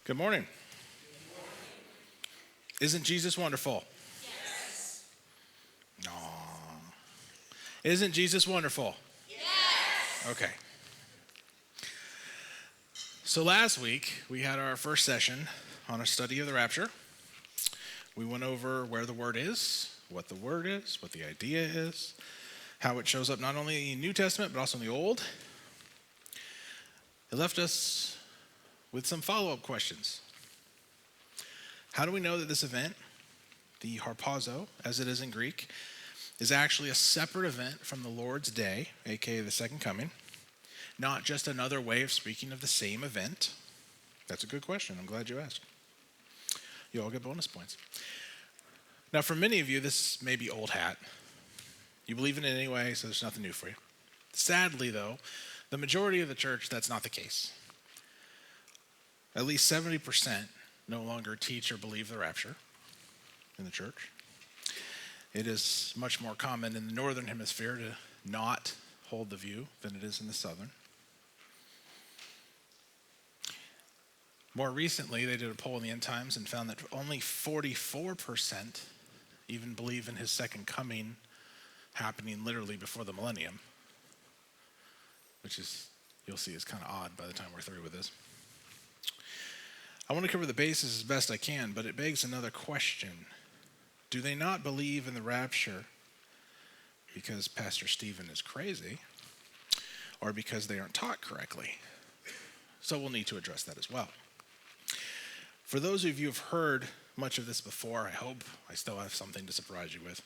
Good morning. Isn't Jesus wonderful? Yes. Aw. Isn't Jesus wonderful? Yes. Okay. So last week, we had our first session on a study of the Rapture. We went over where the word is, what the idea is, how it shows up not only in the New Testament, but also in the Old. It left us with some follow-up questions. How do we know that this event, the harpazo, as it is in Greek, is actually a separate event from the Lord's Day, aka the Second Coming, not just another way of speaking of the same event? That's a good question. I'm glad you asked. You all get bonus points. Now, for many of you, this may be old hat. You believe in it anyway, so there's nothing new for you. Sadly, though, the majority of the church, that's not the case. At least 70% no longer teach or believe the rapture in the church. It is much more common in the northern hemisphere to not hold the view than it is in the southern. More recently, they did a poll in the end times and found that only 44% even believe in his second coming happening literally before the millennium, which is, you'll see, is kind of odd by the time we're through with this. I want to cover the basis as best I can, but it begs another question. Do they not believe in the rapture because Pastor Stephen is crazy, or because they aren't taught correctly? So we'll need to address that as well. For those of you who have heard much of this before, I hope I still have something to surprise you with,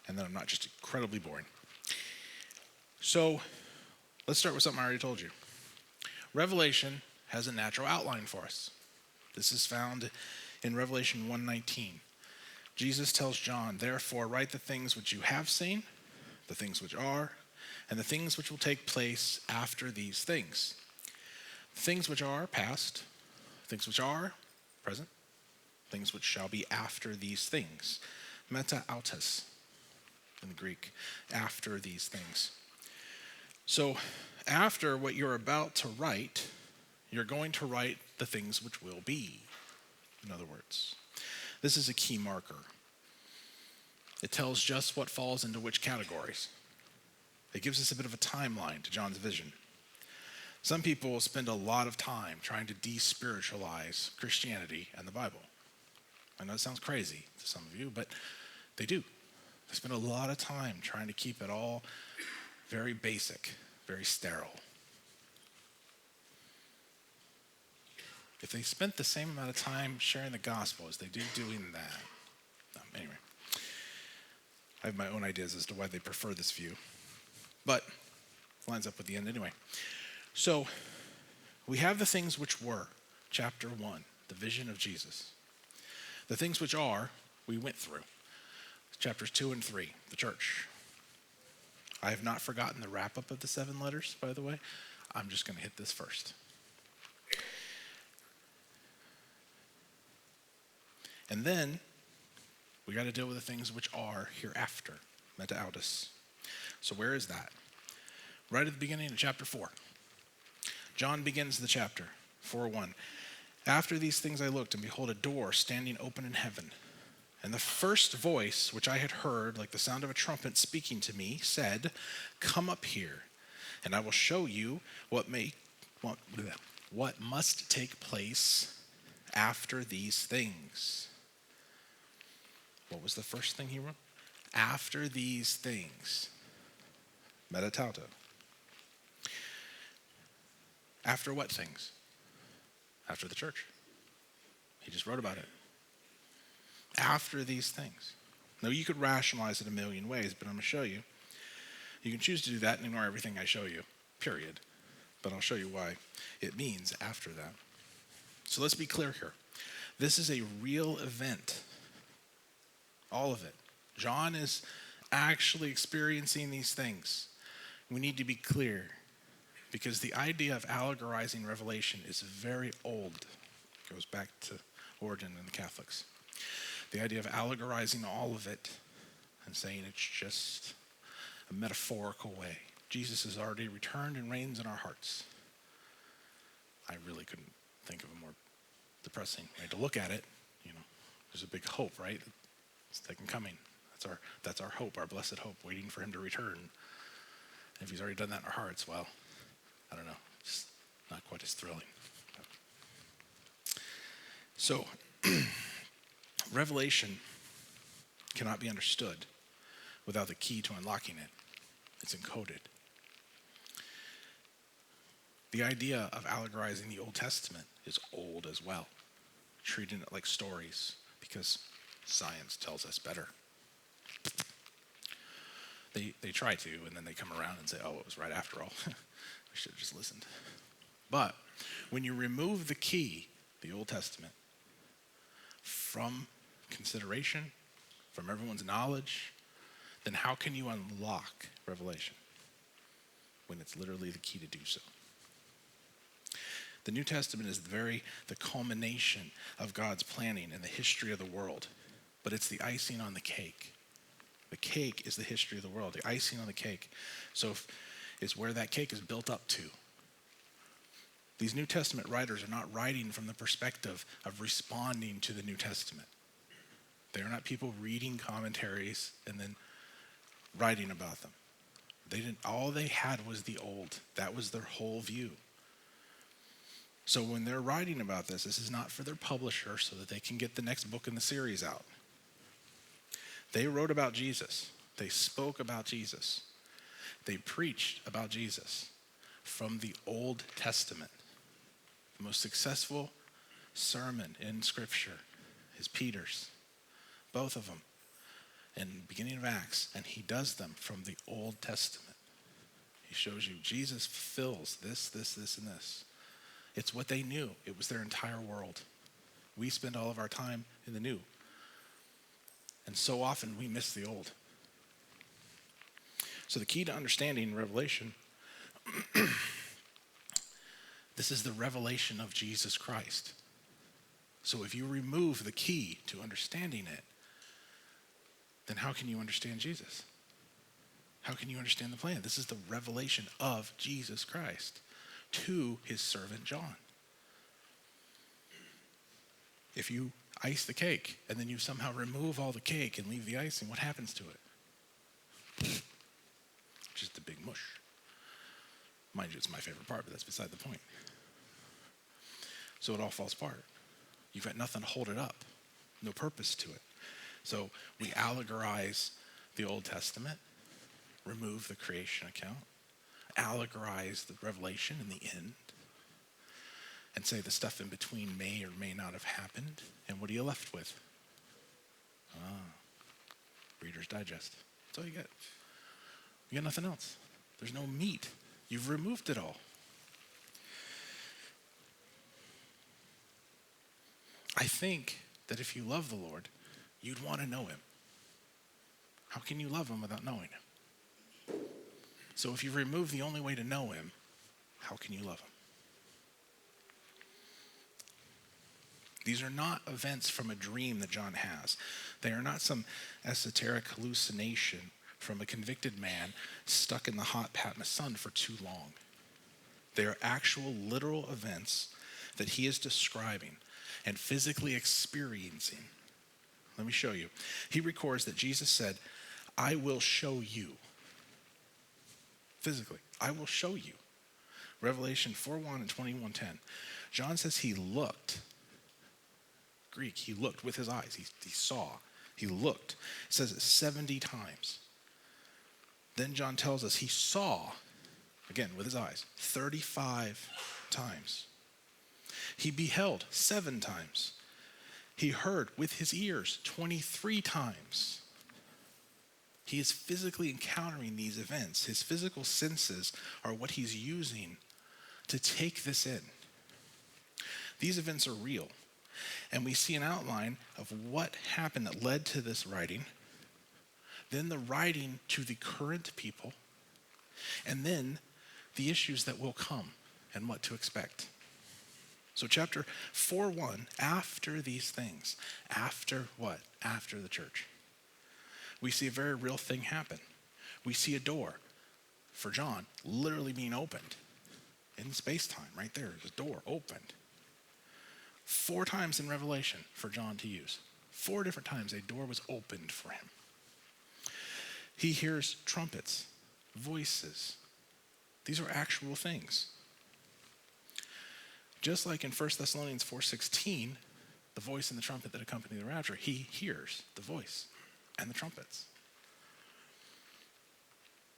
and that I'm not just incredibly boring. So let's start with something I already told you. Revelation has a natural outline for us. This is found in Revelation 1:19. Jesus tells John, "Therefore write the things which you have seen, the things which are, and the things which will take place after these things." Things which are past, things which are present, things which shall be after these things. Meta autos in the Greek, after these things. So after what you're about to write, you're going to write the things which will be. In other words, this is a key marker. It tells just what falls into which categories. It gives us a bit of a timeline to John's vision. Some people spend a lot of time trying to de-spiritualize Christianity and the Bible. I know it sounds crazy to some of you, but they do. They spend a lot of time trying to keep it all very basic, very sterile. If they spent the same amount of time sharing the gospel as they do doing that. Anyway, I have my own ideas as to why they prefer this view, but it lines up with the end anyway. So we have the things which were, chapter 1, the vision of Jesus. The things which are, we went through. Chapters 2 and 3, the church. I have not forgotten the wrap-up of the 7 letters, by the way. I'm just going to hit this first. And then we got to deal with the things which are hereafter, meta autos. So where is that? Right at the beginning of chapter 4. John begins the chapter, 4:1. "After these things I looked, and behold, a door standing open in heaven. And the first voice which I had heard, like the sound of a trumpet speaking to me, said, 'Come up here, and I will show you what must take place after these things.'" What was the first thing he wrote? After these things. Metatauta. After what things? After the church. He just wrote about it. After these things. Now, you could rationalize it a million ways, but I'm going to show you. You can choose to do that and ignore everything I show you, period. But I'll show you why it means after that. So let's be clear here. This is a real event. All of it. John is actually experiencing these things. We need to be clear, because the idea of allegorizing Revelation is very old. It goes back to Origen and the Catholics. The idea of allegorizing all of it and saying it's just a metaphorical way. Jesus has already returned and reigns in our hearts. I really couldn't think of a more depressing way to look at it. There's a big hope, right? It's second coming. That's our hope, our blessed hope, waiting for him to return. And if he's already done that in our hearts, well, I don't know, just not quite as thrilling. So, Revelation cannot be understood without the key to unlocking it. It's encoded. The idea of allegorizing the Old Testament is old as well, treating it like stories because science tells us better. They try to, and then they come around and say, oh, it was right after all. We should have just listened. But when you remove the key, the Old Testament, from consideration, from everyone's knowledge, then how can you unlock Revelation when it's literally the key to do so? The New Testament is the culmination of God's planning and the history of the world, but it's the icing on the cake. The cake is the history of the world, the icing on the cake. So it's where that cake is built up to. These New Testament writers are not writing from the perspective of responding to the New Testament. They are not people reading commentaries and then writing about them. All they had was the old. That was their whole view. So when they're writing about this is not for their publisher so that they can get the next book in the series out. They wrote about Jesus. They spoke about Jesus. They preached about Jesus from the Old Testament. The most successful sermon in Scripture is Peter's. Both of them. In the beginning of Acts. And he does them from the Old Testament. He shows you Jesus fulfills this, and this. It's what they knew. It was their entire world. We spend all of our time in the new. And so often we miss the old. So the key to understanding Revelation, this is the revelation of Jesus Christ. So if you remove the key to understanding it, then how can you understand Jesus? How can you understand the plan? This is the revelation of Jesus Christ to his servant John. If you ice the cake and then you somehow remove all the cake and leave the icing, what happens to it? Just a big mush. Mind you, it's my favorite part, but that's beside the point. So it all falls apart. You've got nothing to hold it up. No purpose to it. So we allegorize the Old Testament, remove the creation account, allegorize the revelation in the end, and say the stuff in between may or may not have happened. And what are you left with? Reader's Digest. That's all you get. You got nothing else. There's no meat. You've removed it all. I think that if you love the Lord, you'd want to know him. How can you love him without knowing him? So if you remove the only way to know him, how can you love him? These are not events from a dream that John has. They are not some esoteric hallucination from a convicted man stuck in the hot Patmos sun for too long. They are actual literal events that he is describing and physically experiencing. Let me show you. He records that Jesus said, I will show you. Physically, I will show you. Revelation 4:1 and 21:10. John says he looked. Greek, he looked with his eyes. He saw. He looked. It says it 70 times. Then John tells us he saw, again with his eyes, 35 times. He beheld 7 times. He heard with his ears 23 times. He is physically encountering these events. His physical senses are what he's using to take this in. These events are real. And we see an outline of what happened that led to this writing, then the writing to the current people, and then the issues that will come and what to expect. So chapter 4:1, after these things, after what? After the church. We see a very real thing happen. We see a door for John literally being opened in space-time right there. The door opened. 4 times in Revelation for John to use. 4 different times a door was opened for him. He hears trumpets, voices. These are actual things. Just like in 1 Thessalonians 4:16, the voice and the trumpet that accompany the rapture, he hears the voice and the trumpets.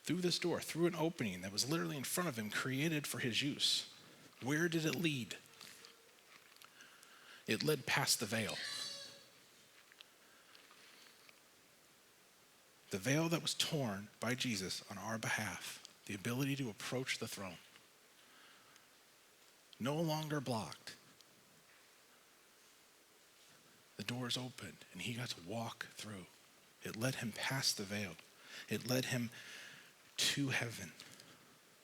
Through this door, through an opening that was literally in front of him, created for his use. Where did it lead? It led past the veil. The veil that was torn by Jesus on our behalf, the ability to approach the throne, no longer blocked. The doors opened and he got to walk through. It led him past the veil. It led him to heaven.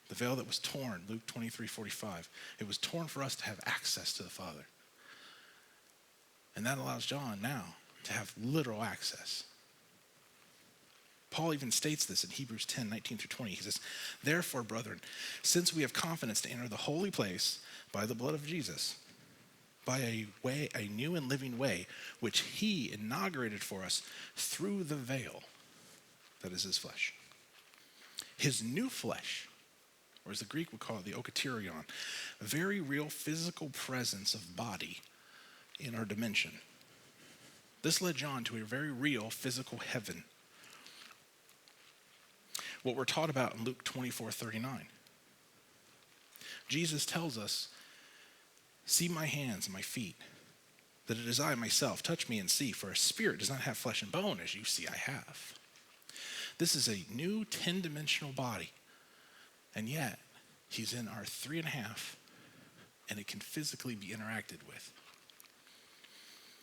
The veil that was torn, Luke 23:45, it was torn for us to have access to the Father. And that allows John now to have literal access. Paul even states this in Hebrews 10:19-20. He says, "Therefore, brethren, since we have confidence to enter the holy place by the blood of Jesus, by a new and living way, which he inaugurated for us through the veil, that is his flesh. His new flesh," or as the Greek would call it, the okaterion, a very real physical presence of body in our dimension. This led John to a very real physical heaven. What we're taught about in Luke 24:39. Jesus tells us, "See my hands and my feet, that it is I myself. Touch me and see, for a spirit does not have flesh and bone, as you see I have." This is a new 10-dimensional body, and yet he's in our 3.5, and it can physically be interacted with.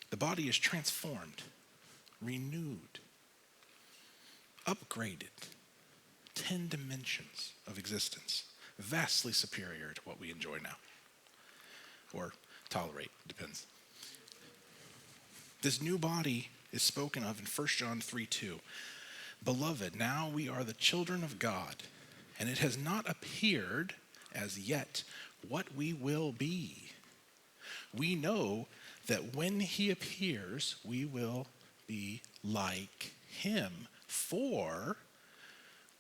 The body is transformed, renewed, upgraded. 10 dimensions of existence, vastly superior to what we enjoy now. Or tolerate, depends. This new body is spoken of in 1 John 3:2. "Beloved, now we are the children of God, and it has not appeared as yet what we will be. We know that when he appears, we will be like him, for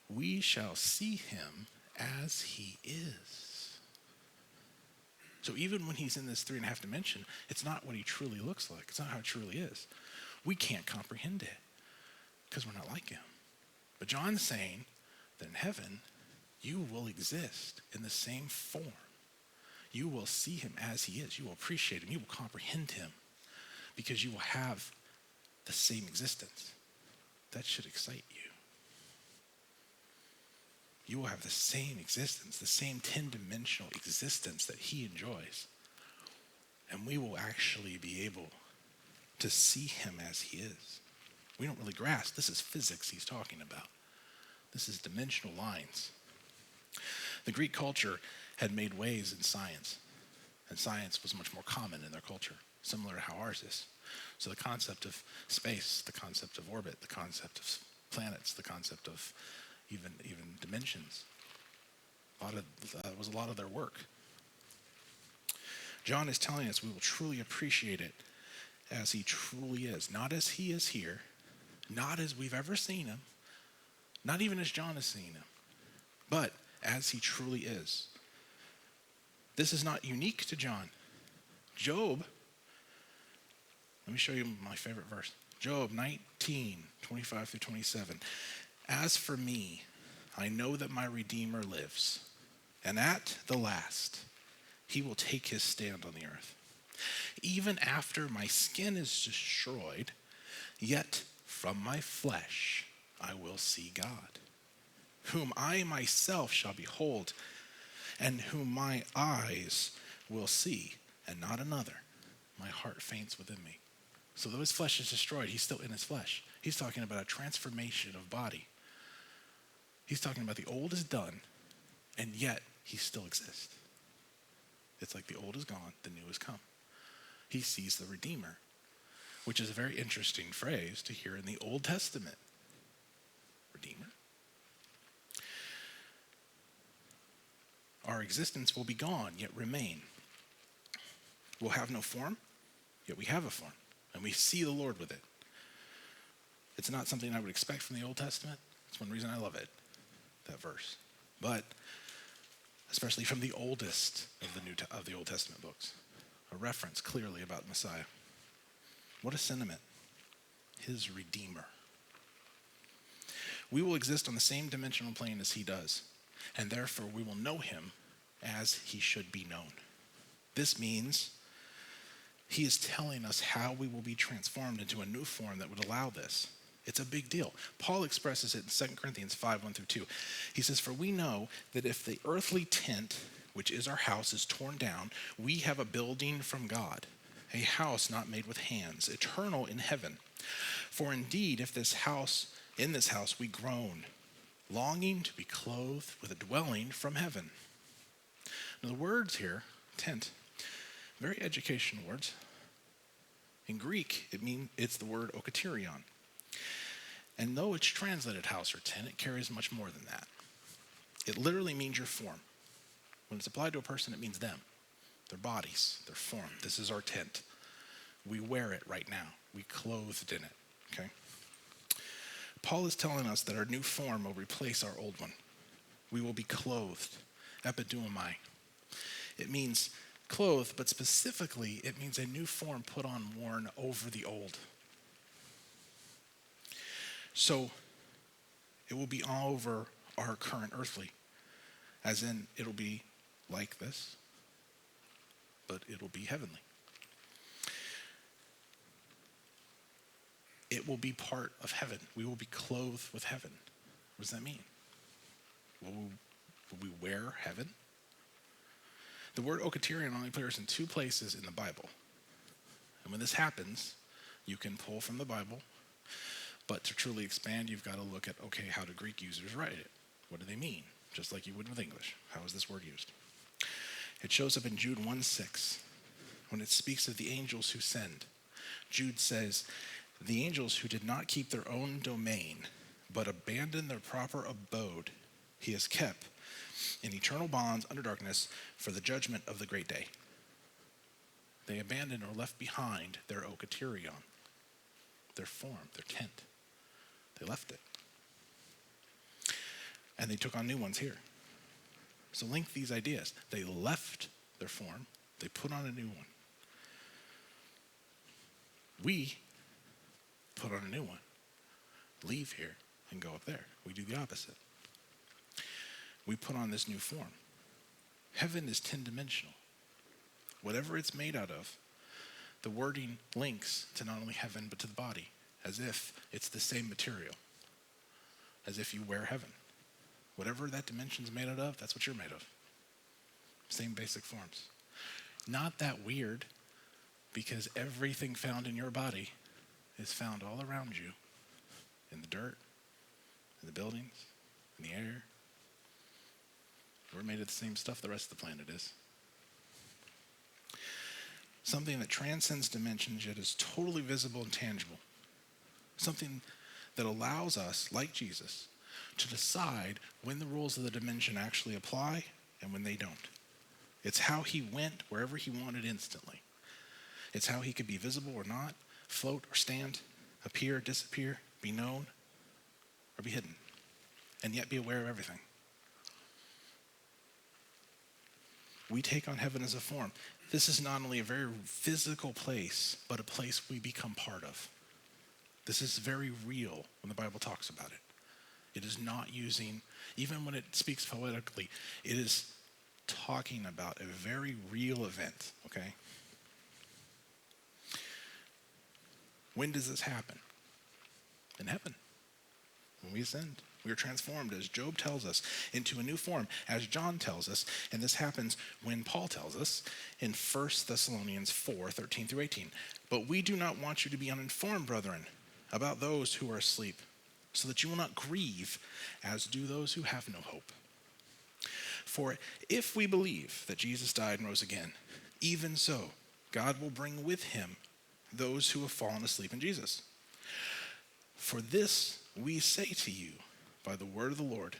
we shall see him as he is." So even when he's in this 3.5 dimension, it's not what he truly looks like. It's not how it truly is. We can't comprehend it because we're not like him. But John's saying that in heaven, you will exist in the same form. You will see him as he is. You will appreciate him. You will comprehend him because you will have the same existence. That should excite you. You will have the same existence, the same 10-dimensional existence that he enjoys. And we will actually be able to see him as he is. We don't really grasp. This is physics he's talking about. This is dimensional lines. The Greek culture had made waves in science, and science was much more common in their culture, similar to how ours is. So the concept of space, the concept of orbit, the concept of planets, the concept of even dimensions, was a lot of their work. John is telling us we will truly appreciate it as he truly is, not as he is here, not as we've ever seen him, not even as John has seen him, but as he truly is. This is not unique to John. Job, let me show you my favorite verse. Job 19:25-27. "As for me, I know that my Redeemer lives, and at the last, he will take his stand on the earth. Even after my skin is destroyed, yet from my flesh I will see God, whom I myself shall behold, and whom my eyes will see, and not another. My heart faints within me." So though his flesh is destroyed, he's still in his flesh. He's talking about a transformation of body. He's talking about the old is done, and yet he still exists. It's like the old is gone, the new has come. He sees the Redeemer, which is a very interesting phrase to hear in the Old Testament. Redeemer. Our existence will be gone, yet remain. We'll have no form, yet we have a form, and we see the Lord with it. It's not something I would expect from the Old Testament. It's one reason I love it, that verse. But especially from the oldest of the Old Testament books, a reference clearly about Messiah. What a sentiment. His Redeemer. We will exist on the same dimensional plane as he does, and therefore we will know him as he should be known. This means he is telling us how we will be transformed into a new form that would allow this. It's a big deal. Paul expresses it in 2 Corinthians 5, 1-2. He says, "For we know that if the earthly tent, which is our house, is torn down, we have a building from God, a house not made with hands, eternal in heaven. For indeed, in this house we groan, longing to be clothed with a dwelling from heaven." Now the words here, tent, very educational words. In Greek, it's the word okaterion. And though it's translated house or tent, it carries much more than that. It literally means your form. When it's applied to a person, it means them, their bodies, their form. This is our tent. We wear it right now. We clothed in it, okay? Paul is telling us that our new form will replace our old one. We will be clothed, epidoumai. It means clothed, but specifically, it means a new form put on, worn over the old. So it will be all over our current earthly, as in it'll be like this, but it'll be heavenly. It will be part of heaven. We will be clothed with heaven. What does that mean? Will we wear heaven? The word okaterion only appears in 2 places in the Bible. And when this happens, you can pull from the Bible. But to truly expand, you've got to look at, okay, how do Greek users write it? What do they mean? Just like you would with English. How is this word used? It shows up in Jude 1:6 when it speaks of the angels who sinned. Jude says, "The angels who did not keep their own domain, but abandoned their proper abode, he has kept in eternal bonds under darkness for the judgment of the great day." They abandoned or left behind their okaterion, their form, their tent. They left it. And they took on new ones here. So link these ideas. They left their form. They put on a new one. We put on a new one. Leave here and go up there. We do the opposite. We put on this new form. Heaven is 10-dimensional. Whatever it's made out of, the wording links to not only heaven but to the body, as if it's the same material, as if you wear heaven. Whatever that dimension's made out of, that's what you're made of. Same basic forms. Not that weird, because everything found in your body is found all around you, in the dirt, in the buildings, in the air. We're made of the same stuff the rest of the planet is. Something that transcends dimensions yet is totally visible and tangible. Something that allows us, like Jesus, to decide when the rules of the dimension actually apply and when they don't. It's how he went wherever he wanted instantly. It's how he could be visible or not, float or stand, appear, disappear, be known, or be hidden, and yet be aware of everything. We take on heaven as a form. This is not only a very physical place, but a place we become part of. This is very real when the Bible talks about it. It is not using, even when it speaks poetically, it is talking about a very real event, okay? When does this happen? In heaven. When we ascend. We are transformed, as Job tells us, into a new form, as John tells us, and this happens when Paul tells us in 1 Thessalonians 4, 13-18. "But we do not want you to be uninformed, brethren, about those who are asleep, so that you will not grieve, as do those who have no hope. For if we believe that Jesus died and rose again, even so, God will bring with him those who have fallen asleep in Jesus. For this we say to you by the word of the Lord,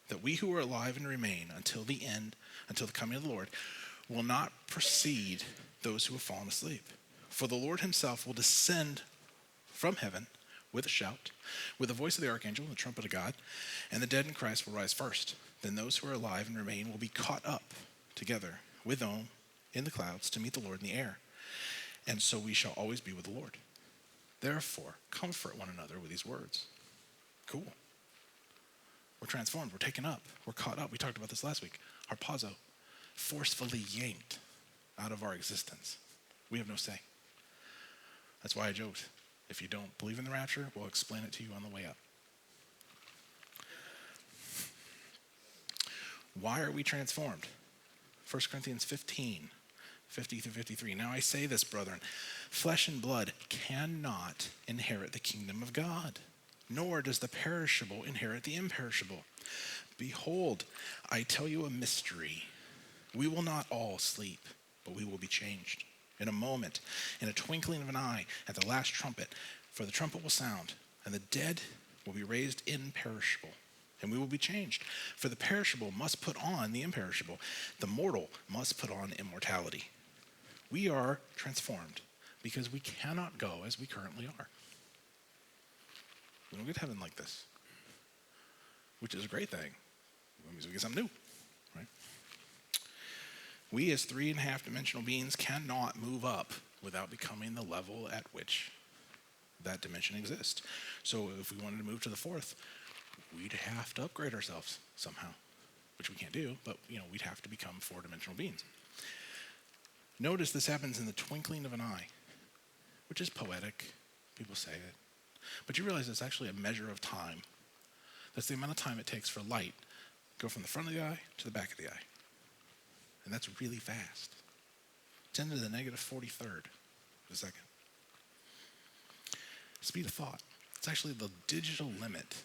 that we who are alive and remain until the end, until the coming of the Lord, will not precede those who have fallen asleep. For the Lord himself will descend from heaven with a shout, with the voice of the archangel and the trumpet of God, and the dead in Christ will rise first. Then those who are alive and remain will be caught up together with them in the clouds to meet the Lord in the air. And so we shall always be with the Lord. Therefore, comfort one another with these words. Cool. We're transformed. We're taken up. We're caught up. We talked about this last week. Harpazo, forcefully yanked out of our existence. We have no say. That's why I joked. If you don't believe in the rapture, we'll explain it to you on the way up. Why are we transformed? 1 Corinthians 15, 50 through 53. Now I say this, brethren, flesh and blood cannot inherit the kingdom of God, nor does the perishable inherit the imperishable. Behold, I tell you a mystery. We will not all sleep, but we will be changed. In a moment, in a twinkling of an eye, at the last trumpet, for the trumpet will sound, and the dead will be raised imperishable, and we will be changed. For the perishable must put on the imperishable, the mortal must put on immortality. We are transformed because we cannot go as we currently are. We don't get to heaven like this, which is a great thing. It means we get something new, right? We as 3.5-dimensional beings cannot move up without becoming the level at which that dimension exists. So if we wanted to move to the 4th, we'd have to upgrade ourselves somehow, which we can't do, but we'd have to become 4-dimensional beings. Notice this happens in the twinkling of an eye, which is poetic. People say it. But you realize it's actually a measure of time. That's the amount of time it takes for light to go from the front of the eye to the back of the eye. And that's really fast. 10 to the negative 43rd of a second. Speed of thought. It's actually the digital limit.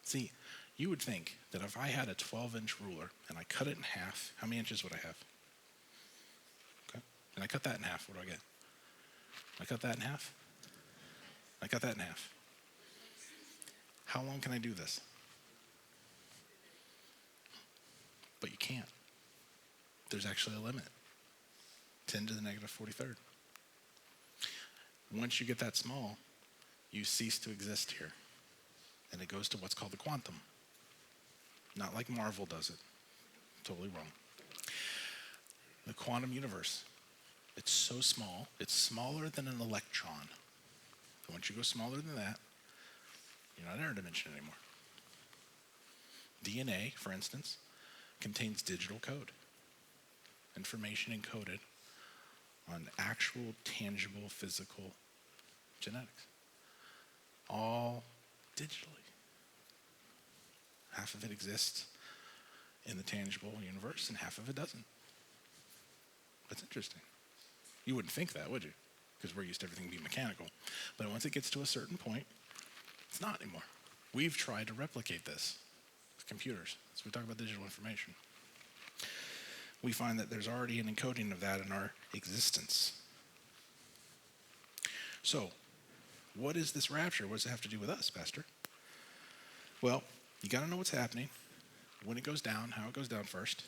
See, you would think that if I had a 12-inch ruler and I cut it in half, how many inches would I have? Okay. And I cut that in half, what do I get? I cut that in half. I cut that in half. How long can I do this? But you can't. There's actually a limit. 10 to the negative 43rd. Once you get that small, you cease to exist here. And it goes to what's called the quantum. Not like Marvel does it. Totally wrong. The quantum universe. It's so small. It's smaller than an electron. And once you go smaller than that, you're not in our dimension anymore. DNA, for instance, contains digital code. Information encoded on actual, tangible, physical genetics. All digitally. Half of it exists in the tangible universe and half of it doesn't. That's interesting. You wouldn't think that, would you? Because we're used to everything being mechanical. But once it gets to a certain point, it's not anymore. We've tried to replicate this with computers. So we talk about digital information. We find that there's already an encoding of that in our existence. So, what is this rapture? What does it have to do with us, Pastor? Well, you got to know what's happening, when it goes down, how it goes down first.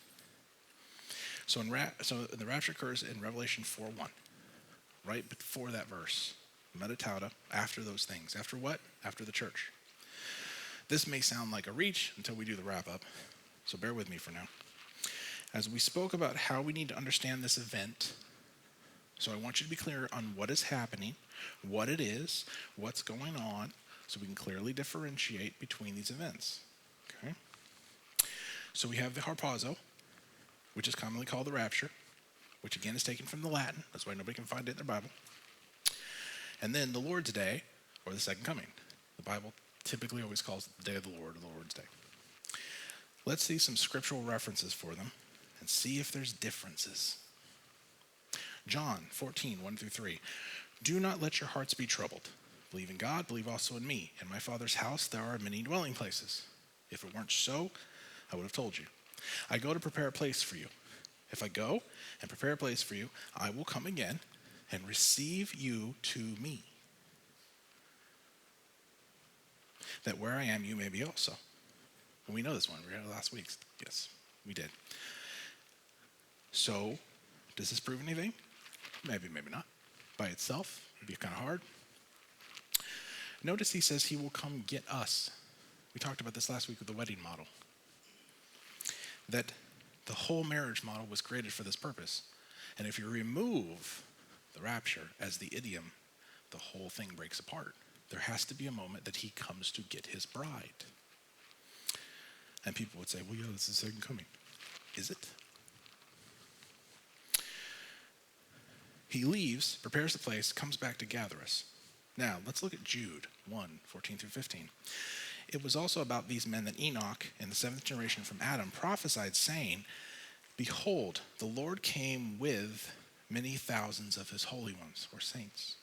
So, the rapture occurs in Revelation 4:1, right before that verse. Metatauta, after those things. After what? After the church. This may sound like a reach until we do the wrap-up, so bear with me for now. As we spoke about how we need to understand this event, so I want you to be clear on what is happening, what it is, what's going on, so we can clearly differentiate between these events. Okay? So we have the harpazo, which is commonly called the rapture, which again is taken from the Latin. That's why nobody can find it in their Bible. And then the Lord's Day, or the second coming. The Bible typically always calls it the day of the Lord, or the Lord's Day. Let's see some scriptural references for them and see if there's differences. John 14:1-3. Do not let your hearts be troubled. Believe in God, believe also in me. In my Father's house there are many dwelling places. If it weren't so, I would have told you. I go to prepare a place for you. If I go and prepare a place for you, I will come again and receive you to me, that where I am, you may be also. And we know this one. We read it last week. Yes, we did. So, does this prove anything? Maybe, maybe not. By itself, it'd be kind of hard. Notice he says he will come get us. We talked about this last week with the wedding model. That the whole marriage model was created for this purpose. And if you remove the rapture as the idiom, the whole thing breaks apart. There has to be a moment that he comes to get his bride. And people would say, well, yeah, this is the second coming. Is it? He leaves, prepares the place, comes back to gather us. Now, let's look at Jude 1:14-15. It was also about these men that Enoch, in the seventh generation from Adam, prophesied, saying, behold, the Lord came with many thousands of his holy ones, or saints,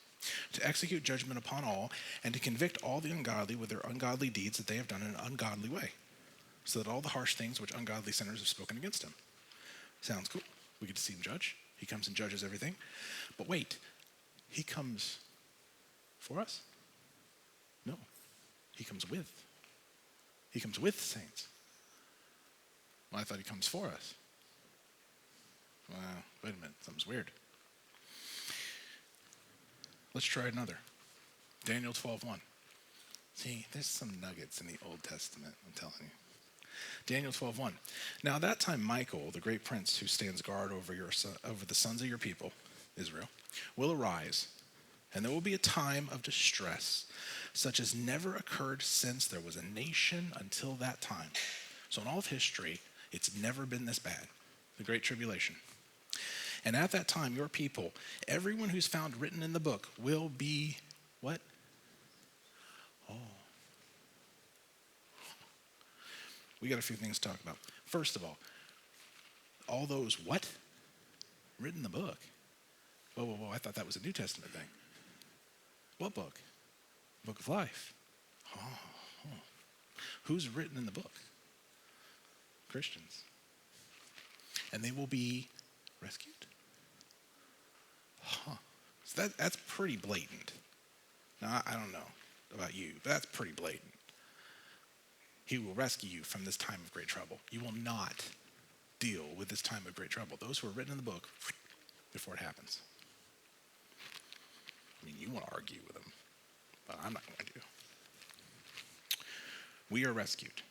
to execute judgment upon all, and to convict all the ungodly with their ungodly deeds that they have done in an ungodly way, so that all the harsh things which ungodly sinners have spoken against him. Sounds cool. We get to see him judge. He comes and judges everything. But wait, he comes for us? No, he comes with. He comes with saints. Well, I thought he comes for us. Well, wait a minute, something's weird. Let's try another. Daniel 12:1. See, there's some nuggets in the Old Testament, I'm telling you. Daniel 12:1. Now at that time Michael, the great prince who stands guard over the sons of your people, Israel, will arise, and there will be a time of distress, such as never occurred since there was a nation until that time. So in all of history, it's never been this bad. The Great Tribulation. And at that time, your people, everyone who's found written in the book, will be what? Oh. We got a few things to talk about. First of all those what? Written in the book. Whoa, I thought that was a New Testament thing. What book? Book of Life. Oh. Who's written in the book? Christians. And they will be rescued? So that's pretty blatant. Now, I don't know about you, but that's pretty blatant. He will rescue you from this time of great trouble. You will not deal with this time of great trouble. Those who are written in the book, before it happens. I mean, you want to argue with them, but I'm not going to. We are rescued.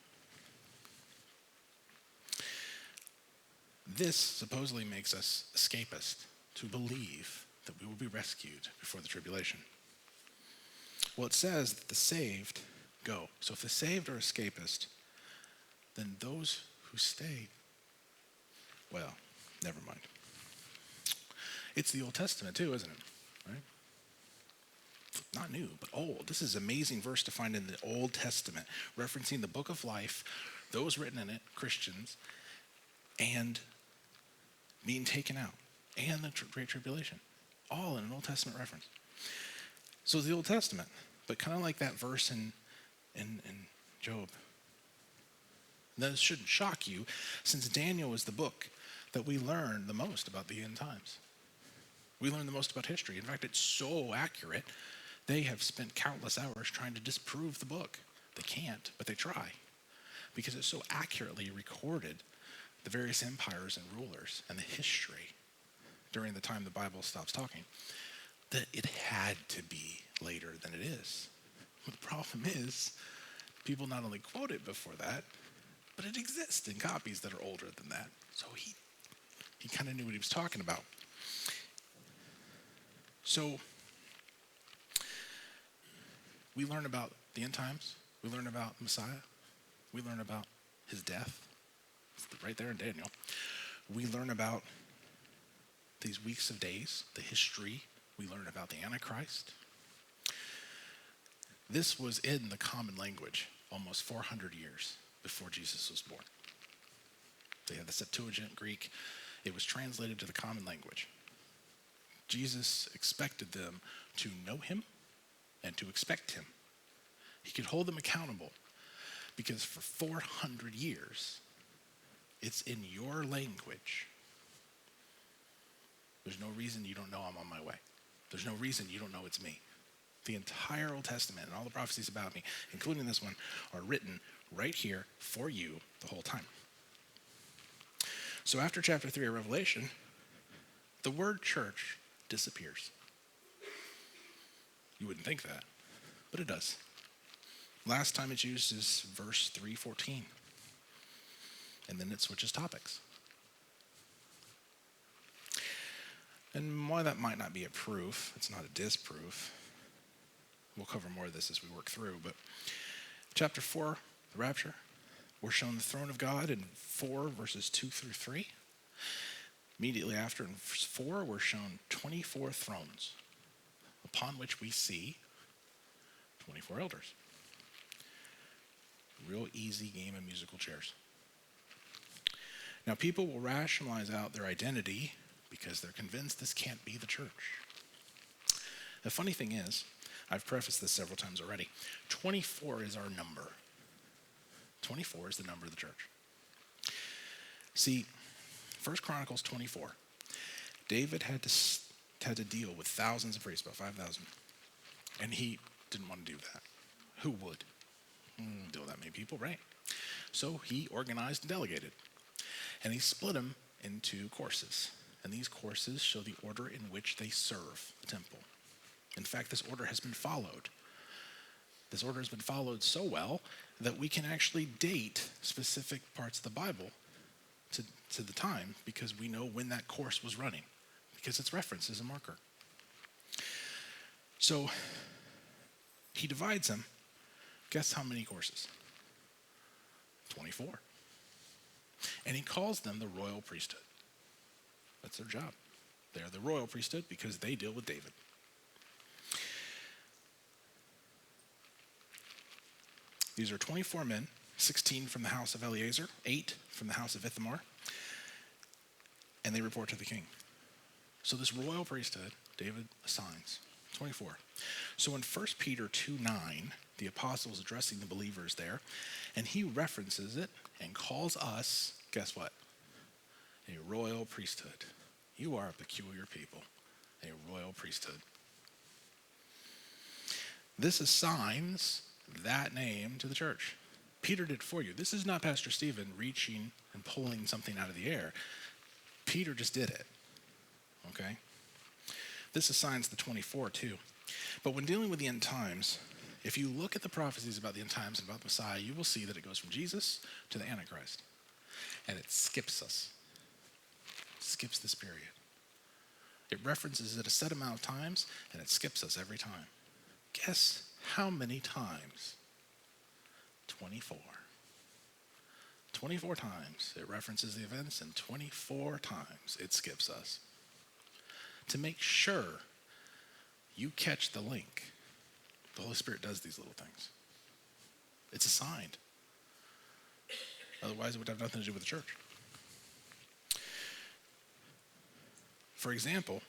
This supposedly makes us escapist to believe that we will be rescued before the tribulation. Well, it says that the saved go. So if the saved are escapist, then those who stay, well, never mind. It's the Old Testament too, isn't it? Right? Not new, but old. This is an amazing verse to find in the Old Testament, referencing the book of life, those written in it, Christians, and being taken out, and the Great Tribulation, all in an Old Testament reference. So it's the Old Testament, but kind of like that verse in Job. That shouldn't shock you, since Daniel is the book that we learn the most about the end times. We learn the most about history. In fact, it's so accurate, they have spent countless hours trying to disprove the book. They can't, but they try, because it so accurately recorded the various empires and rulers and the history during the time the Bible stops talking, that it had to be later than it is. But the problem is, people not only quote it before that, but it exists in copies that are older than that. So he kind of knew what he was talking about. So we learn about the end times. We learn about Messiah. We learn about his death. It's right there in Daniel. We learn about these weeks of days, the history. We learn about the Antichrist. This was in the common language almost 400 years before Jesus was born. They had the Septuagint Greek. It was translated to the common language. Jesus expected them to know him and to expect him. He could hold them accountable because for 400 years, it's in your language. There's no reason you don't know I'm on my way. There's no reason you don't know it's me. The entire Old Testament and all the prophecies about me, including this one, are written right here for you the whole time. So after chapter 3 of Revelation, the word church disappears. You wouldn't think that, but it does. Last time it's used is verse 3:14. And then it switches topics. And while that might not be a proof, it's not a disproof. We'll cover more of this as we work through. But chapter 4, the rapture, we're shown the throne of God in 4 verses 2 through 3. Immediately after, in verse 4, we're shown 24 thrones, upon which we see 24 elders. Real easy game of musical chairs. Now, people will rationalize out their identity because they're convinced this can't be the church. The funny thing is, I've prefaced this several times already, 24 is our number. 24 is the number of the church. See, 1 Chronicles 24, David had to deal with thousands of priests, about 5,000. And he didn't want to do that. Who would? Deal with that many people, right? So he organized and delegated. And he split them into courses. And these courses show the order in which they serve the temple. In fact, this order has been followed. This order has been followed so well that we can actually date specific parts of the Bible to the time because we know when that course was running, because it's referenced as a marker. So he divides them. Guess how many courses? 24. And he calls them the royal priesthood. That's their job. They're the royal priesthood because they deal with David. These are 24 men, 16 from the house of Eleazar, 8 from the house of Ithamar, and they report to the king. So this royal priesthood, David assigns 24. So in 1 Peter 2:9, the apostle is addressing the believers there, and he references it and calls us, guess what? A royal priesthood. You are a peculiar people, a royal priesthood. This assigns that name to the church. Peter did for you. This is not Pastor Stephen reaching and pulling something out of the air. Peter just did it, okay? This assigns the 24 too. But when dealing with the end times, if you look at the prophecies about the end times and about the Messiah, you will see that it goes from Jesus to the Antichrist. And it skips us. It skips this period. It references it a set amount of times, and it skips us every time. Guess how many times? 24. 24 times it references the events, and 24 times it skips us. To make sure you catch the link, the Holy Spirit does these little things. It's assigned. Otherwise, it would have nothing to do with the church. For example,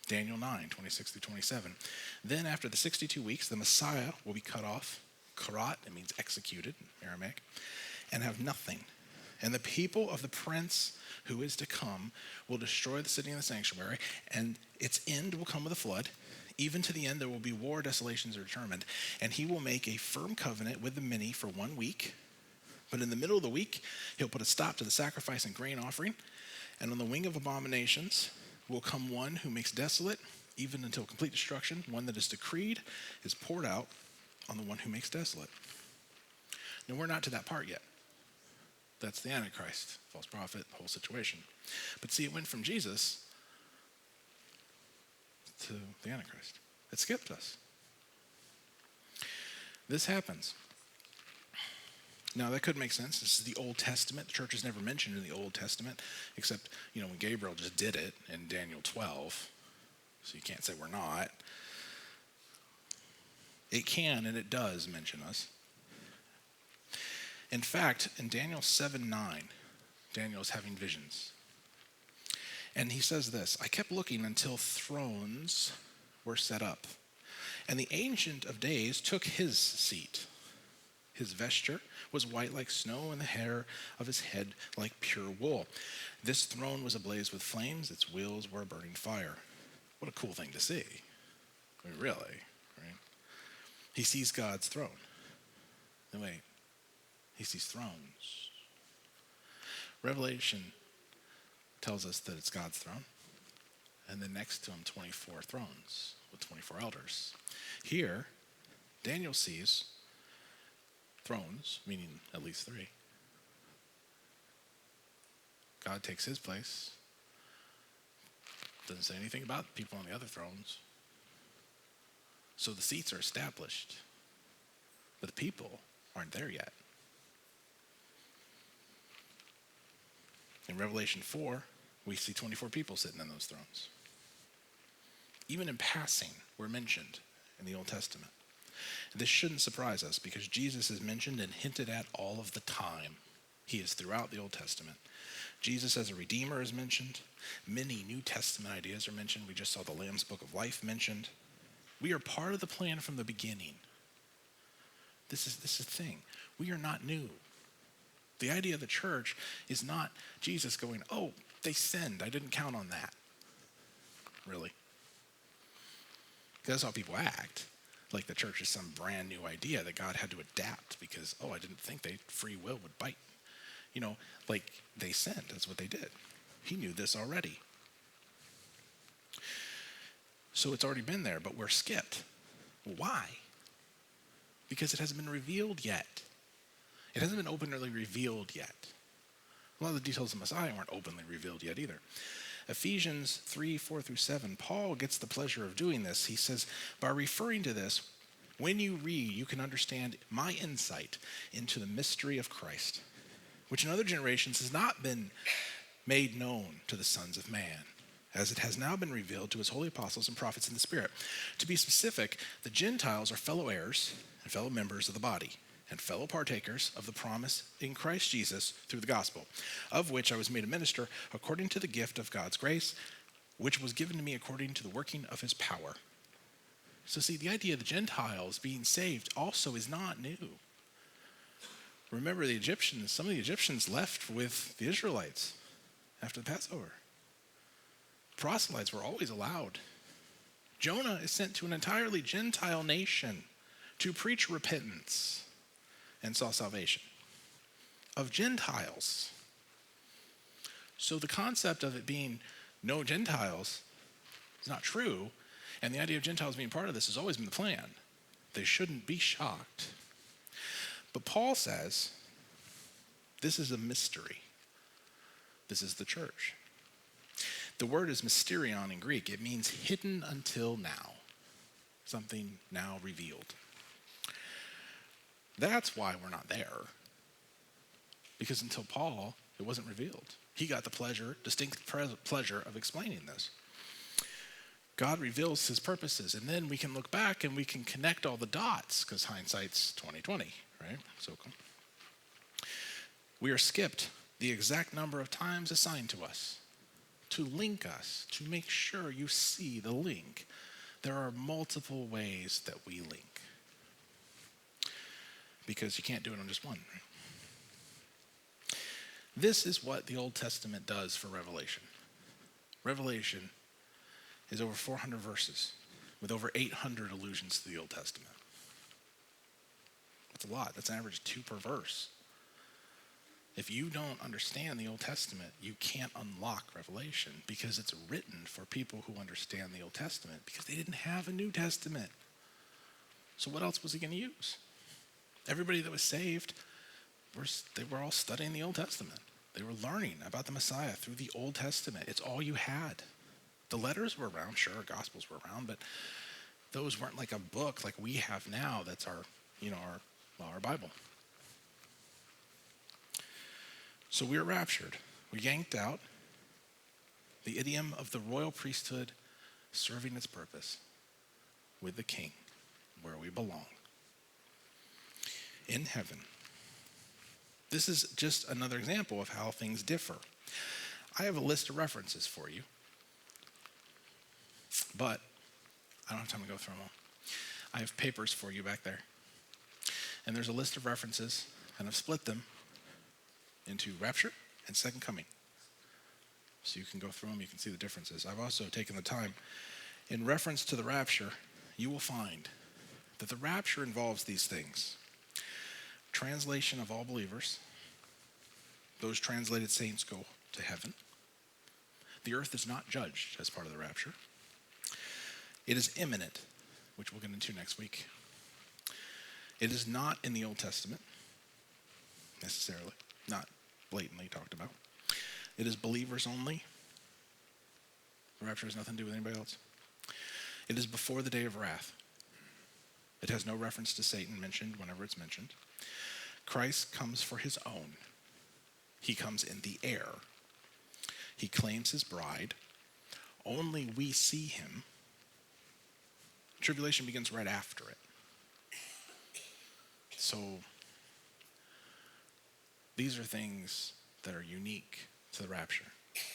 Daniel 9:26-27. Then after the 62 weeks, the Messiah will be cut off. Karat, it means executed in Aramaic, and have nothing. And the people of the prince who is to come will destroy the city and the sanctuary, and its end will come with a flood. Even to the end there will be war, desolations are determined. And he will make a firm covenant with the many for 1 week. But in the middle of the week, he'll put a stop to the sacrifice and grain offering. And on the wing of abominations will come one who makes desolate, even until complete destruction. One that is decreed is poured out on the one who makes desolate. Now, we're not to that part yet. That's the Antichrist, false prophet, the whole situation. But see, it went from Jesus to the Antichrist. It skipped us. This happens. Now, that could make sense. This is the Old Testament. The church is never mentioned in the Old Testament, except, when Gabriel just did it in Daniel 12. So you can't say we're not. It can and it does mention us. In fact, in Daniel 7:9, Daniel is having visions. And he says this, I kept looking until thrones were set up. And the Ancient of Days took his seat. His vesture was white like snow, and the hair of his head like pure wool. This throne was ablaze with flames. Its wheels were a burning fire. What a cool thing to see. I mean, really, right? He sees God's throne. No, wait. He sees thrones. Revelation tells us that it's God's throne. and then next to him 24 thrones with 24 elders. Here, Daniel sees thrones, meaning at least 3. God takes his place. Doesn't say anything about the people on the other thrones. So the seats are established, but the people aren't there yet. In Revelation 4, we see 24 people sitting in those thrones. Even in passing, we're mentioned in the Old Testament. This shouldn't surprise us because Jesus is mentioned and hinted at all of the time. He is throughout the Old Testament. Jesus as a redeemer is mentioned. Many New Testament ideas are mentioned. We just saw the Lamb's Book of Life mentioned. We are part of the plan from the beginning. This is the thing. We are not new. The idea of the church is not Jesus going, oh, they sinned. I didn't count on that. Really. Because that's how people act. Like the church is some brand new idea that God had to adapt because, I didn't think free will would bite. Like they sinned. That's what they did. He knew this already. So it's already been there, but we're skipped. Why? Because it hasn't been revealed yet. It hasn't been openly revealed yet. A lot of the details of Messiah weren't openly revealed yet either. Ephesians 3:4-7, Paul gets the pleasure of doing this. He says, by referring to this, when you read, you can understand my insight into the mystery of Christ, which in other generations has not been made known to the sons of man, as it has now been revealed to his holy apostles and prophets in the Spirit. To be specific, the Gentiles are fellow heirs and fellow members of the body, and fellow partakers of the promise in Christ Jesus through the gospel, of which I was made a minister according to the gift of God's grace, which was given to me according to the working of his power. So see, the idea of the Gentiles being saved also is not new. Remember some of the Egyptians left with the Israelites after the Passover. Proselytes were always allowed. Jonah is sent to an entirely Gentile nation to preach repentance and saw salvation of Gentiles. So the concept of it being no Gentiles is not true, and the idea of Gentiles being part of this has always been the plan. They shouldn't be shocked. But Paul says, this is a mystery. This is the church. The word is mysterion in Greek. It means hidden until now, something now revealed. That's why we're not there. Because until Paul, it wasn't revealed. He got the distinct pleasure of explaining this. God reveals his purposes, and then we can look back and we can connect all the dots, because hindsight's 20/20, right? So cool. We are skipped the exact number of times assigned to us to link us, to make sure you see the link. There are multiple ways that we link, because you can't do it on just one. This is what the Old Testament does for Revelation. Revelation is over 400 verses with over 800 allusions to the Old Testament. That's a lot. That's an average 2 per verse. If you don't understand the Old Testament, you can't unlock Revelation, because it's written for people who understand the Old Testament, because they didn't have a New Testament. So what else was he going to use? Everybody that was saved, they were all studying the Old Testament. They were learning about the Messiah through the Old Testament. It's all you had. The letters were around, sure, Gospels were around, but those weren't like a book like we have now. That's our Bible. So we were raptured. We yanked out the idiom of the royal priesthood serving its purpose with the King, where we belong, in heaven. This is just another example of how things differ. I have a list of references for you, but I don't have time to go through them all. I have papers for you back there. And there's a list of references, and I've split them into Rapture and Second Coming. So you can go through them, you can see the differences. I've also taken the time. In reference to the rapture, you will find that the rapture involves these things: translation of all believers, those translated saints go to heaven. The earth is not judged as part of the rapture. It is imminent, which we'll get into next week. It is not in the Old Testament, necessarily, not blatantly talked about. It is believers only. The rapture has nothing to do with anybody else. It is before the day of wrath. It has no reference to Satan mentioned whenever it's mentioned. Christ comes for his own. He comes in the air. He claims his bride. Only we see him. Tribulation begins right after it. So these are things that are unique to the rapture.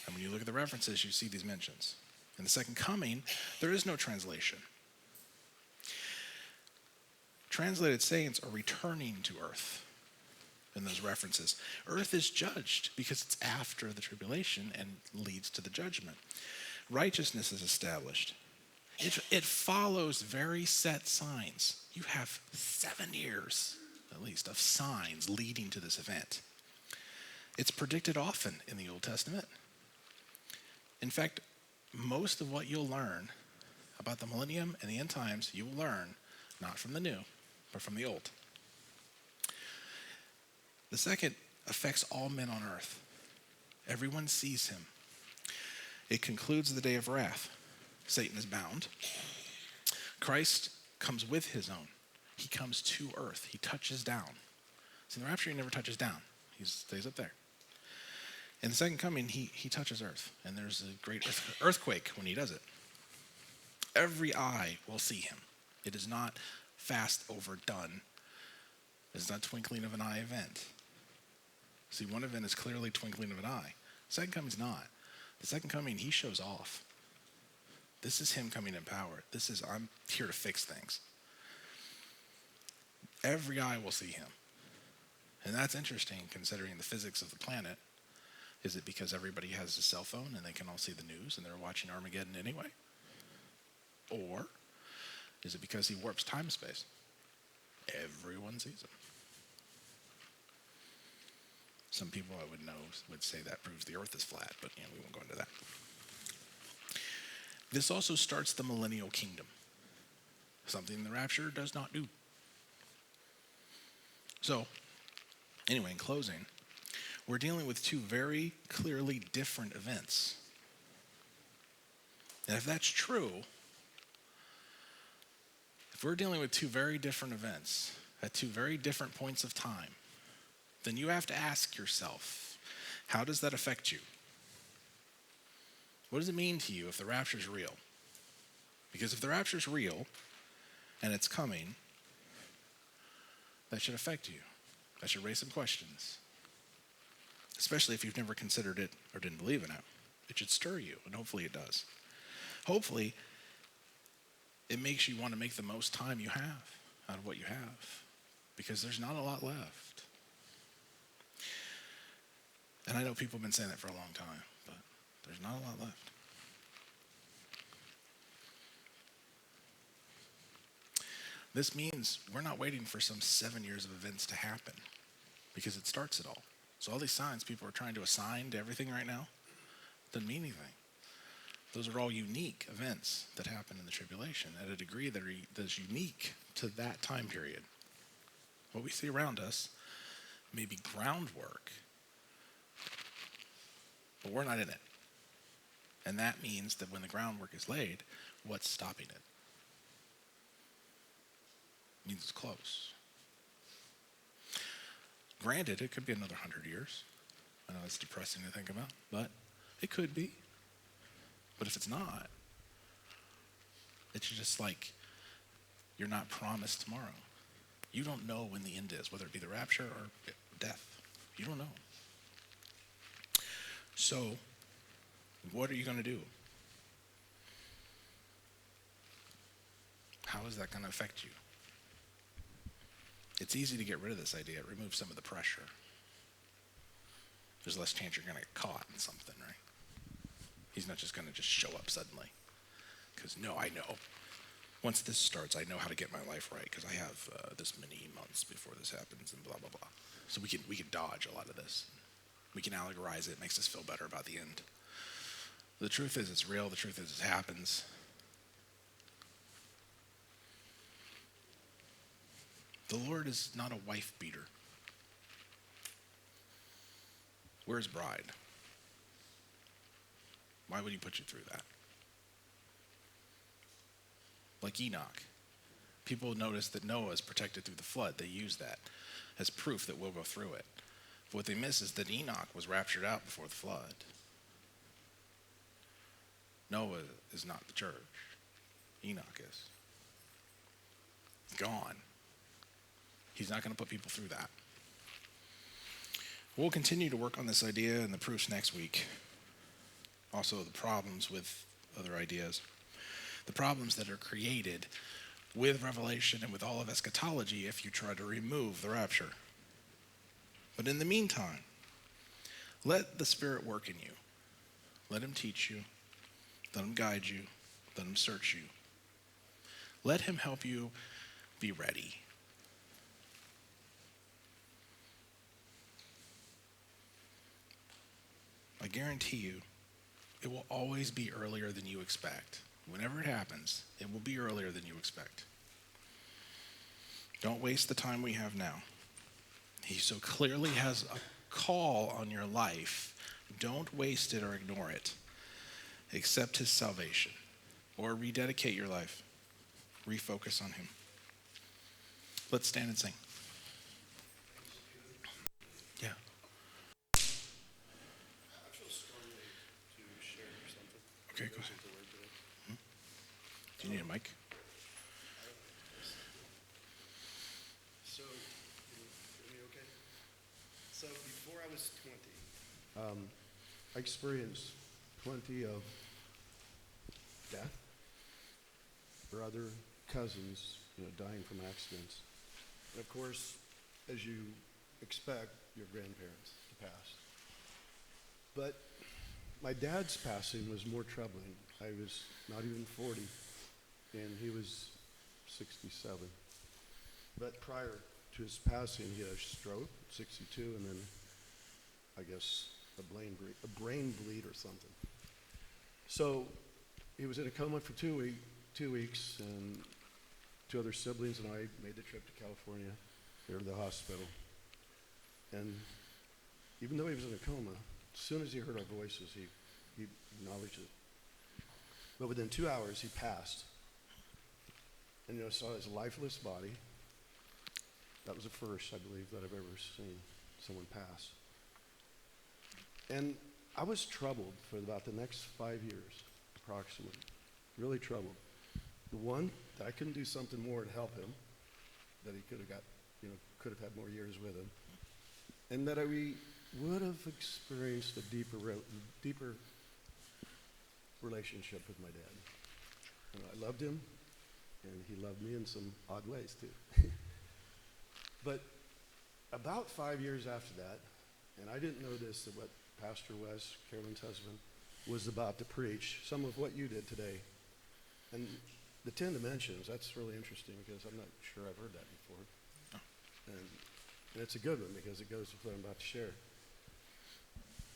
And when you look at the references, you see these mentions. In the second coming, there is no translation. Translated saints are returning to earth in those references. Earth is judged because it's after the tribulation and leads to the judgment. Righteousness is established. It follows very set signs. You have 7 years, at least, of signs leading to this event. It's predicted often in the Old Testament. In fact, most of what you'll learn about the millennium and the end times, you will learn not from the new, but from the old. The second affects all men on earth. Everyone sees him. It concludes the day of wrath. Satan is bound. Christ comes with his own. He comes to earth. He touches down. See, in the rapture, he never touches down. He stays up there. In the second coming, he touches earth, and there's a great earthquake when he does it. Every eye will see him. It is not fast overdone. It's not twinkling of an eye event. See, one event is clearly twinkling of an eye. The second coming is not. The second coming, he shows off. This is him coming in power. This is, I'm here to fix things. Every eye will see him. And that's interesting considering the physics of the planet. Is it because everybody has a cell phone and they can all see the news and they're watching Armageddon anyway? Or is it because he warps time and space? Everyone sees him. Some people I would know would say that proves the earth is flat, but we won't go into that. This also starts the millennial kingdom, something the rapture does not do. So, anyway, in closing, we're dealing with two very clearly different events. And if that's true, if we're dealing with two very different events at two very different points of time, then you have to ask yourself, how does that affect you? What does it mean to you if the rapture is real? Because if the rapture is real and it's coming, that should affect you. That should raise some questions. Especially if you've never considered it or didn't believe in it. It should stir you, and hopefully it does. Hopefully, it makes you want to make the most time you have out of what you have, because there's not a lot left. And I know people have been saying that for a long time, but there's not a lot left. This means we're not waiting for some 7 years of events to happen, because it starts it all. So all these signs people are trying to assign to everything right now doesn't mean anything. Those are all unique events that happen in the tribulation at a degree that is unique to that time period. What we see around us may be groundwork, but we're not in it. And that means that when the groundwork is laid, what's stopping it? It means it's close. Granted, it could be another 100 years. I know it's depressing to think about, but it could be. But if it's not, it's just like you're not promised tomorrow. You don't know when the end is, whether it be the rapture or death. You don't know. So, what are you going to do? How is that going to affect you? It's easy to get rid of this idea. It removes some of the pressure. There's less chance you're going to get caught in something, right? He's not just going to just show up suddenly. Because no, I know. Once this starts, I know how to get my life right, because I have this many months before this happens and blah, blah, blah. So we can dodge a lot of this. We can allegorize it. It makes us feel better about the end. The truth is it's real. The truth is it happens. The Lord is not a wife beater. We're his bride. Why would he put you through that? Like Enoch. People notice that Noah is protected through the flood. They use that as proof that we'll go through it. But what they miss is that Enoch was raptured out before the flood. Noah is not the church. Enoch is. Gone. He's not going to put people through that. We'll continue to work on this idea and the proofs next week. Also the problems with other ideas. The problems that are created with Revelation and with all of eschatology if you try to remove the rapture. But in the meantime, let the Spirit work in you. Let him teach you. Let him guide you. Let him search you. Let him help you be ready. I guarantee you, it will always be earlier than you expect. Whenever it happens, it will be earlier than you expect. Don't waste the time we have now. He so clearly has a call on your life. Don't waste it or ignore it. Accept his salvation or rededicate your life. Refocus on him. Let's stand and sing. Yeah. I feel strongly to share something. Okay, go ahead. Do you need a mic? So, hear me okay? So before I was 20, I experienced plenty of death, brother, cousins, dying from accidents. And of course, as you expect, your grandparents to pass. But my dad's passing was more troubling. I was not even 40, and he was 67. But prior to his passing, he had a stroke, 62, and then I guess a brain bleed or something. So he was in a coma for 2 weeks, and two other siblings and I made the trip to California, there to the hospital. And even though he was in a coma, as soon as he heard our voices, he acknowledged it. But within 2 hours, he passed. And saw his lifeless body. That was the first, I believe, that I've ever seen someone pass. And I was troubled for about the next 5 years, approximately. Really troubled. The one, that I couldn't do something more to help him, that he could have had more years with him, and that we would have experienced a deeper relationship with my dad. I loved him, and he loved me in some odd ways too. But about 5 years after that, and I didn't know this, that what Pastor Wes, Carolyn's husband, was about to preach, some of what you did today. And the 10 dimensions, that's really interesting because I'm not sure I've heard that before. And it's a good one because it goes with what I'm about to share.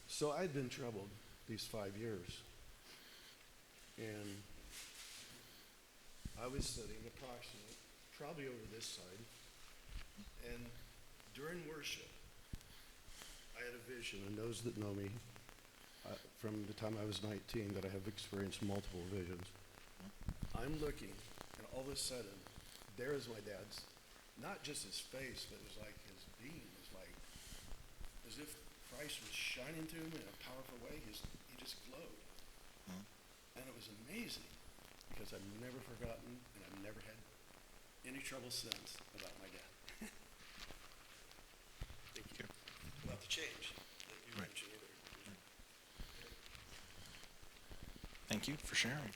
So I'd been troubled these 5 years. And I was sitting approximately, probably over this side. And during worship, I had a vision, and those that know me from the time I was 19, that I have experienced multiple visions. I'm looking, and all of a sudden, there is my dad's, not just his face, but it was like his being was like, as if Christ was shining through him in a powerful way. He just glowed. And it was amazing, because I've never forgotten, and I've never had any trouble since about my dad. Thank you. About the change that you mentioned earlier. Thank you for sharing.